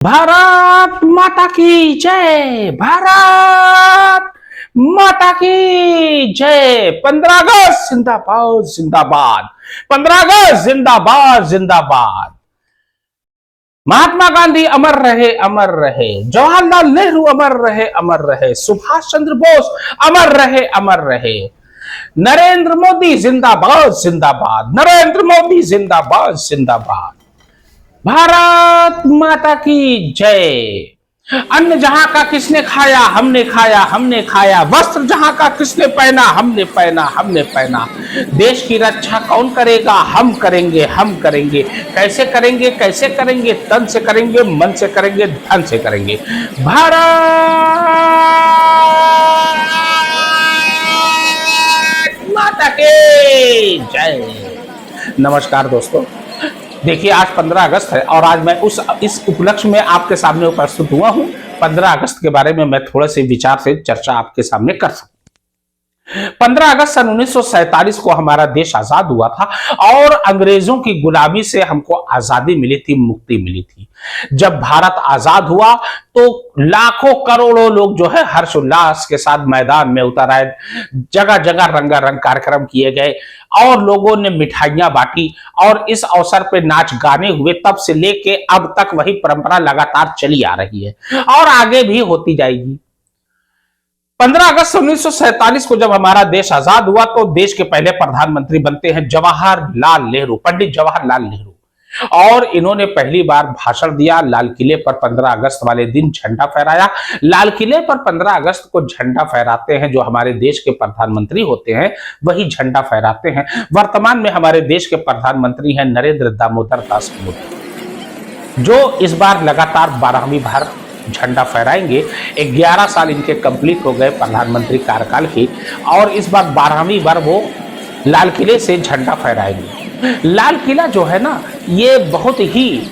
भारत माता की जय। भारत माता की जय। 15 अगस्त जिंदाबाद जिंदाबाद। 15 अगस्त जिंदाबाद जिंदाबाद। महात्मा गांधी अमर रहे अमर रहे। जवाहरलाल नेहरू अमर रहे अमर रहे। सुभाष चंद्र बोस अमर रहे अमर रहे। नरेंद्र मोदी जिंदाबाद जिंदाबाद। नरेंद्र मोदी जिंदाबाद जिंदाबाद। भारत माता की जय। अन्न जहां का किसने खाया हमने खाया हमने खाया। वस्त्र जहां का किसने पहना हमने पहना हमने पहना। देश की रक्षा कौन करेगा हम करेंगे हम करेंगे। कैसे करेंगे कैसे करेंगे। तन से करेंगे मन से करेंगे धन से करेंगे। भारत माता की जय। नमस्कार दोस्तों, देखिए आज 15 अगस्त है और आज मैं इस उपलक्ष्य में आपके सामने उपस्थित हुआ हूं। 15 अगस्त के बारे में मैं थोड़े से विचार से चर्चा आपके सामने कर सकता हूं। 15 अगस्त सन 1947 को हमारा देश आजाद हुआ था और अंग्रेजों की गुलामी से हमको आजादी मिली थी, मुक्ति मिली थी। जब भारत आजाद हुआ तो लाखों करोड़ों लोग जो है हर्षोल्लास के साथ मैदान में उतर आए। जगह जगह रंगारंग कार्यक्रम किए गए और लोगों ने मिठाइयां बांटी और इस अवसर पे नाच गाने हुए। तब से लेके अब तक वही परंपरा लगातार चली आ रही है और आगे भी होती जाएगी। 15 अगस्त 1947 को जब हमारा देश आजाद हुआ तो देश के पहले प्रधानमंत्री बनते हैं जवाहरलाल नेहरू, पंडित जवाहरलाल नेहरू। और इन्होंने पहली बार भाषण दिया लाल किले पर। 15 अगस्त वाले दिन झंडा फहराया। लाल किले पर 15 अगस्त को झंडा फहराते हैं जो हमारे देश के प्रधानमंत्री होते हैं, वही झंडा फहराते हैं। वर्तमान में हमारे देश के प्रधानमंत्री हैं नरेंद्र दामोदर दास मोदी, जो इस बार लगातार 12वीं बार झंडा फहराएंगे। 11 साल इनके कंप्लीट हो गए प्रधानमंत्री कार्यकाल की और इस बार 12वीं बार वो लाल किले से झंडा फहराएंगे। लाल किला जो है ना, ये बहुत ही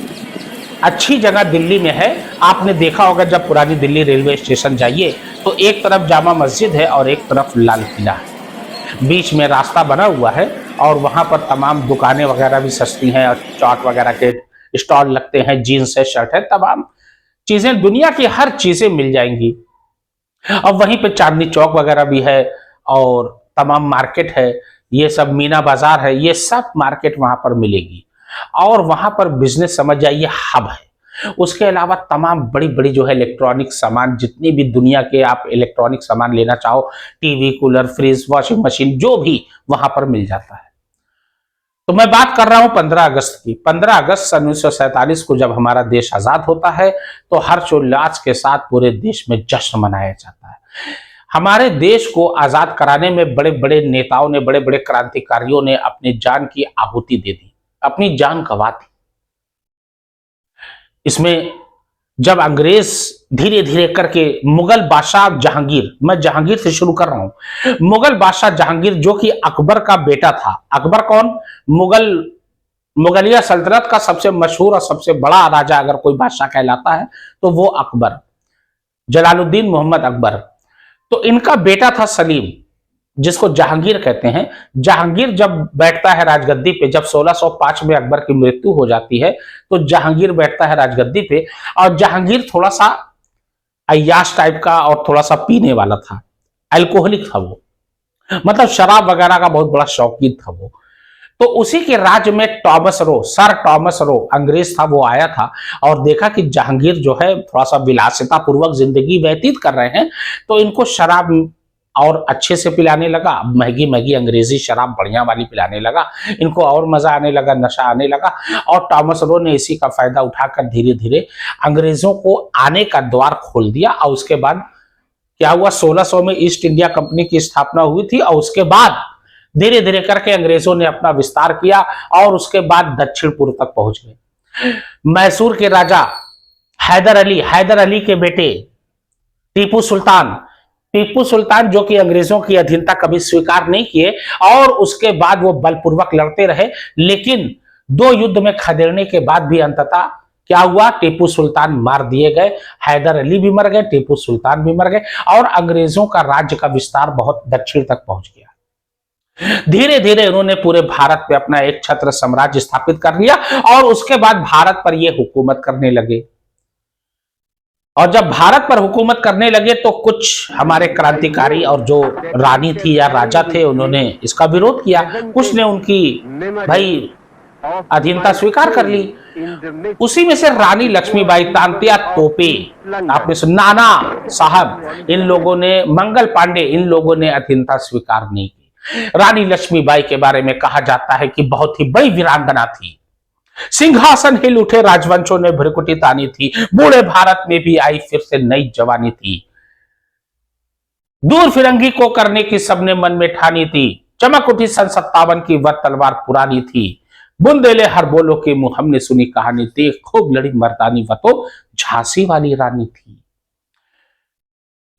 अच्छी जगह दिल्ली में है। आपने देखा होगा जब पुरानी दिल्ली रेलवे स्टेशन जाइए तो एक तरफ जामा मस्जिद है और एक तरफ लाल किला है। बीच में रास्ता बना हुआ है और वहां पर तमाम दुकानें वगैरह भी सस्ती हैं और चाट वगैरह के स्टॉल लगते हैं। जीन्स है, शर्ट है, तमाम चीजें, दुनिया की हर चीजें मिल जाएंगी। और वहीं पे चांदनी चौक वगैरह भी है और तमाम मार्केट है। ये सब मीना बाजार है, ये सब मार्केट वहां पर मिलेगी और वहां पर बिजनेस समझ जाइए हब है। उसके अलावा तमाम बड़ी बड़ी जो है इलेक्ट्रॉनिक सामान, जितनी भी दुनिया के आप इलेक्ट्रॉनिक सामान लेना चाहो, TV, cooler, fridge, washing machine, जो भी वहां पर मिल जाता है। तो मैं बात कर रहा हूं 15 अगस्त की। 15 अगस्त सन 1947 को जब हमारा देश आजाद होता है तो हर्षोल्लास के साथ पूरे देश में जश्न मनाया जाता है। हमारे देश को आजाद कराने में बड़े बड़े नेताओं ने, बड़े बड़े क्रांतिकारियों ने अपनी जान की आहुति दे दी, अपनी जान गंवा दी। इसमें जब अंग्रेज धीरे धीरे करके मुगल बादशाह जहांगीर, मैं जहांगीर से शुरू कर रहा हूं। मुगल बादशाह जहांगीर जो कि अकबर का बेटा था। अकबर कौन? मुगलिया सल्तनत का सबसे मशहूर और सबसे बड़ा राजा अगर कोई बादशाह कहलाता है तो वो अकबर, जलालुद्दीन मोहम्मद अकबर। तो इनका बेटा था सलीम, जिसको जहांगीर कहते हैं। जहांगीर जब बैठता है राजगद्दी पे, जब 1605 में अकबर की मृत्यु हो जाती है तो जहांगीर बैठता है राजगद्दी पे। और जहांगीर थोड़ा सा अय्याश टाइप का और थोड़ा सा पीने वाला था, अल्कोहलिक था वो, मतलब शराब वगैरह का बहुत बड़ा शौकीन था वो। तो उसी के राज्य में Thomas Roe, sir Thomas Roe अंग्रेज था, वो आया था और देखा कि जहांगीर जो है थोड़ा सा विलासिता पूर्वक जिंदगी व्यतीत कर रहे हैं तो इनको शराब और अच्छे से पिलाने लगा। महंगी महंगी अंग्रेजी शराब बढ़िया वाली पिलाने लगा। इनको और मजा आने लगा, नशा आने लगा। और टॉमस रो ने इसी का फायदा उठाकर धीरे धीरे अंग्रेजों को आने का द्वार खोल दिया। और उसके बाद क्या हुआ, 1600 में ईस्ट इंडिया कंपनी की स्थापना हुई थी और उसके बाद धीरे धीरे करके अंग्रेजों ने अपना विस्तार किया और उसके बाद दक्षिण पूर्व तक पहुंच गए। मैसूर के राजा हैदर अली के बेटे टीपू सुल्तान जो कि अंग्रेजों की अधीनता कभी स्वीकार नहीं किए और उसके बाद वो बलपूर्वक लड़ते रहे। लेकिन 2 युद्ध में खदेड़ने के बाद भी अंततः क्या हुआ, टीपू सुल्तान मार दिए गए। हैदर अली भी मर गए, टीपू सुल्तान भी मर गए और अंग्रेजों का राज्य का विस्तार बहुत दक्षिण तक पहुंच गया। धीरे धीरे उन्होंने पूरे भारत पे अपना एक छत्र साम्राज्य स्थापित कर लिया और उसके बाद भारत पर ये हुकूमत करने लगे। और जब भारत पर हुकूमत करने लगे तो कुछ हमारे क्रांतिकारी और जो रानी थी या राजा थे उन्होंने इसका विरोध किया, कुछ ने उनकी भाई अधीनता स्वीकार कर ली। उसी में से रानी लक्ष्मीबाई, तांत्या तोपे, आपने सुना, नाना साहब, इन लोगों ने, मंगल पांडे, इन लोगों ने अधीनता स्वीकार नहीं की। रानी लक्ष्मीबाई के बारे में कहा जाता है कि बहुत ही बड़ी वीरांगना थी, सिंहासन हिल उठे राजवंशों ने भ्रिकुटी तानी थी, बूढ़े भारत में भी आई फिर से नई जवानी थी, दूर फिरंगी को करने की सबने मन में ठानी थी, चमक उठी सन 57 की वह तलवार पुरानी थी, बुंदेले हर बोलो के मुंह हमने सुनी कहानी, देख खूब लड़ी मर्दानी वह तो झांसी वाली रानी थी।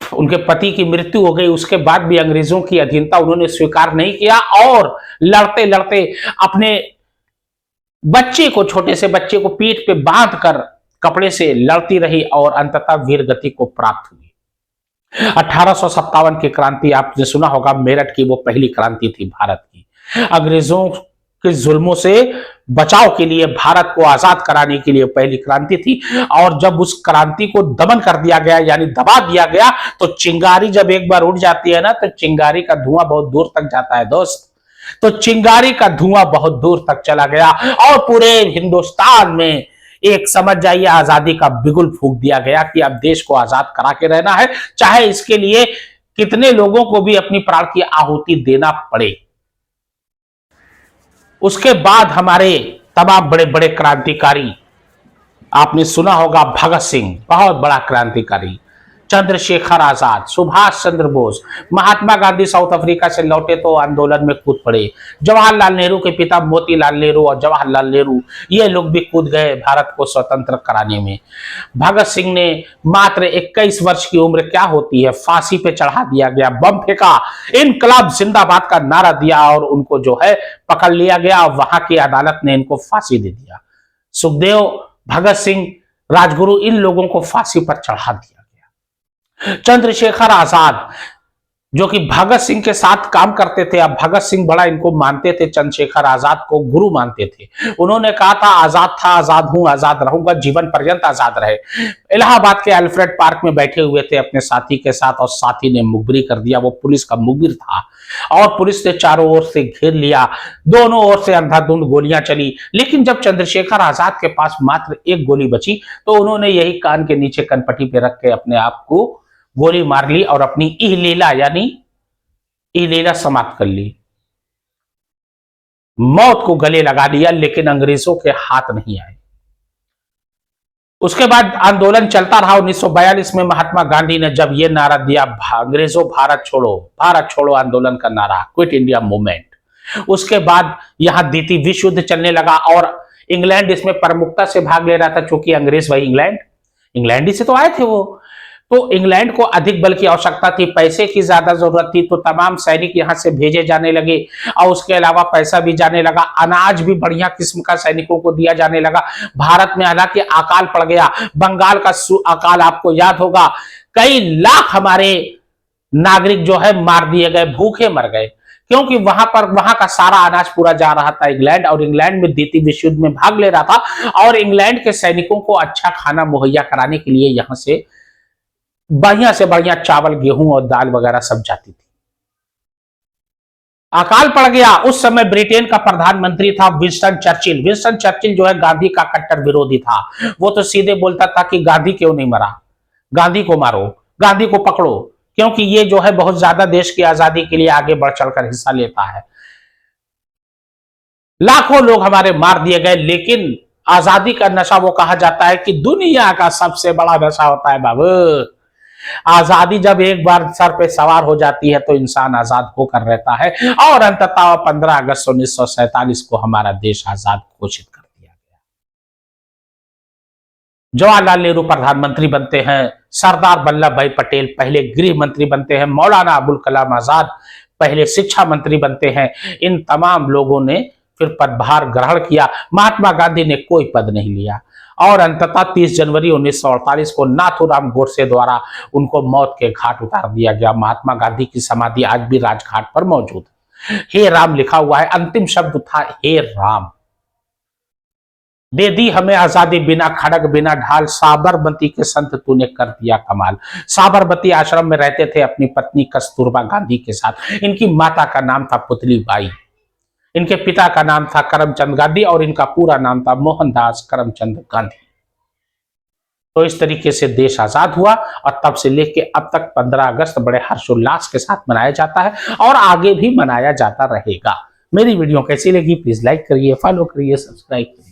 उनके पति की मृत्यु हो गई, उसके बाद भी अंग्रेजों की अधीनता उन्होंने स्वीकार नहीं किया और लड़ते लड़ते अपने बच्चे को, छोटे से बच्चे को पीठ पे बांध कर कपड़े से लड़ती रही और अंततः वीर गति को प्राप्त हुई। 1857 की क्रांति आपने सुना होगा, मेरठ की वो पहली क्रांति थी भारत की। अंग्रेजों के जुल्मों से बचाव के लिए, भारत को आजाद कराने के लिए पहली क्रांति थी। और जब उस क्रांति को दमन कर दिया गया यानी दबा दिया गया, तो चिंगारी जब एक बार उड़ जाती है ना, तो चिंगारी का धुआं बहुत दूर तक जाता है दोस्त। तो चिंगारी का धुआं बहुत दूर तक चला गया और पूरे हिंदुस्तान में एक, समझ जाइए, आजादी का बिगुल फूंक दिया गया कि अब देश को आजाद करा के रहना है, चाहे इसके लिए कितने लोगों को भी अपनी प्राण की आहुति देना पड़े। उसके बाद हमारे तमाम बड़े बड़े क्रांतिकारी, आपने सुना होगा भगत सिंह, बहुत बड़ा क्रांतिकारी, चंद्रशेखर आजाद, सुभाष चंद्र बोस, महात्मा गांधी साउथ अफ्रीका से लौटे तो आंदोलन में कूद पड़े, जवाहरलाल नेहरू के पिता मोतीलाल नेहरू और जवाहरलाल नेहरू, ये लोग भी कूद गए भारत को स्वतंत्र कराने में। भगत सिंह ने मात्र 21 वर्ष की उम्र, क्या होती है, फांसी पे चढ़ा दिया गया, बम फेंका, इनकलाब जिंदाबाद का नारा दिया और उनको जो है पकड़ लिया गया और वहां की अदालत ने इनको फांसी दे दिया। सुखदेव, भगत सिंह, राजगुरु, इन लोगों को फांसी पर चढ़ा दिया। चंद्रशेखर आजाद जो कि भगत सिंह के साथ काम करते थे, अब भगत सिंह बड़ा इनको मानते थे, चंद्रशेखर आजाद को गुरु मानते थे। उन्होंने कहा था, आजाद था, आजाद हूं, आजाद रहूंगा, जीवन पर्यंत आजाद रहे। इलाहाबाद के अल्फ्रेड पार्क में बैठे हुए थे अपने साथी के साथ और साथी ने मुखबिरी कर दिया, वो पुलिस का मुखबिर था और पुलिस ने चारों ओर से घेर लिया, दोनों ओर से अंधाधुंध गोलियां चली। लेकिन जब चंद्रशेखर आजाद के पास मात्र एक गोली बची तो उन्होंने यही कान के नीचे कनपट्टी पे रख के अपने आप को गोली मार ली और अपनी इहलीला यानी इहलीला समाप्त कर ली, मौत को गले लगा लिया, लेकिन अंग्रेजों के हाथ नहीं आए। उसके बाद आंदोलन चलता रहा। 1942 में महात्मा गांधी ने जब यह नारा दिया, अंग्रेजों भारत छोड़ो आंदोलन का नारा, क्विट इंडिया मूवमेंट, उसके बाद यहां द्वितीय विश्व युद्ध चलने लगा और इंग्लैंड इसमें प्रमुखता से भाग ले रहा था, क्योंकि अंग्रेज वही इंग्लैंड ही से तो आए थे वो। तो इंग्लैंड को अधिक बल की आवश्यकता थी, पैसे की ज्यादा जरूरत थी, तो तमाम सैनिक यहां से भेजे जाने लगे और उसके अलावा पैसा भी जाने लगा, अनाज भी बढ़िया किस्म का सैनिकों को दिया जाने लगा। भारत में हालांकि अकाल पड़ गया, बंगाल का अकाल आपको याद होगा, कई लाख हमारे नागरिक जो है मार दिए गए, भूखे मर गए, क्योंकि वहां का सारा अनाज पूरा जा रहा था इंग्लैंड, और इंग्लैंड में द्वितीय विश्व युद्ध में भाग ले रहा था और इंग्लैंड के सैनिकों को अच्छा खाना मुहैया कराने के लिए यहां से बढ़िया चावल, गेहूं और दाल वगैरह सब जाती थी। अकाल पड़ गया। उस समय ब्रिटेन का प्रधानमंत्री था विंस्टन चर्चिल जो है गांधी का कट्टर विरोधी था। वो तो सीधे बोलता था कि गांधी क्यों नहीं मरा, गांधी को मारो, गांधी को पकड़ो, क्योंकि ये जो है बहुत ज्यादा देश की आजादी के लिए आगे बढ़ चढ़कर हिस्सा लेता है। लाखों लोग हमारे मार दिए गए, लेकिन आजादी का नशा वो कहा जाता है कि दुनिया का सबसे बड़ा नशा होता है बाबू। आजादी जब एक बार सर पे सवार हो जाती है तो इंसान आजाद होकर रहता है, और अंततः 15 अगस्त 1947 को हमारा देश आजाद घोषित कर दिया गया। जवाहरलाल नेहरू प्रधानमंत्री बनते हैं, सरदार वल्लभ भाई पटेल पहले गृह मंत्री बनते हैं, मौलाना अबुल कलाम आजाद पहले शिक्षा मंत्री बनते हैं। इन तमाम लोगों ने फिर पदभार ग्रहण किया, महात्मा गांधी ने कोई पद नहीं लिया और अंततः 30 जनवरी 1948 को नाथूराम गोडसे द्वारा उनको मौत के घाट उतार दिया गया। महात्मा गांधी की समाधि आज भी राजघाट पर मौजूद है। हे राम लिखा हुआ है, अंतिम शब्द था हे राम। दे दी हमें आजादी बिना खड़ग बिना ढाल, साबरमती के संत तूने कर दिया कमाल। साबरमती आश्रम में रहते थे अपनी पत्नी कस्तूरबा गांधी के साथ। इनकी माता का नाम था पुतली बाई, इनके पिता का नाम था करमचंद गांधी और इनका पूरा नाम था मोहनदास करमचंद गांधी। तो इस तरीके से देश आजाद हुआ और तब से लेके अब तक 15 अगस्त बड़े हर्षोल्लास के साथ मनाया जाता है और आगे भी मनाया जाता रहेगा। मेरी वीडियो कैसी लगी प्लीज लाइक करिए, फॉलो करिए, सब्सक्राइब करिए।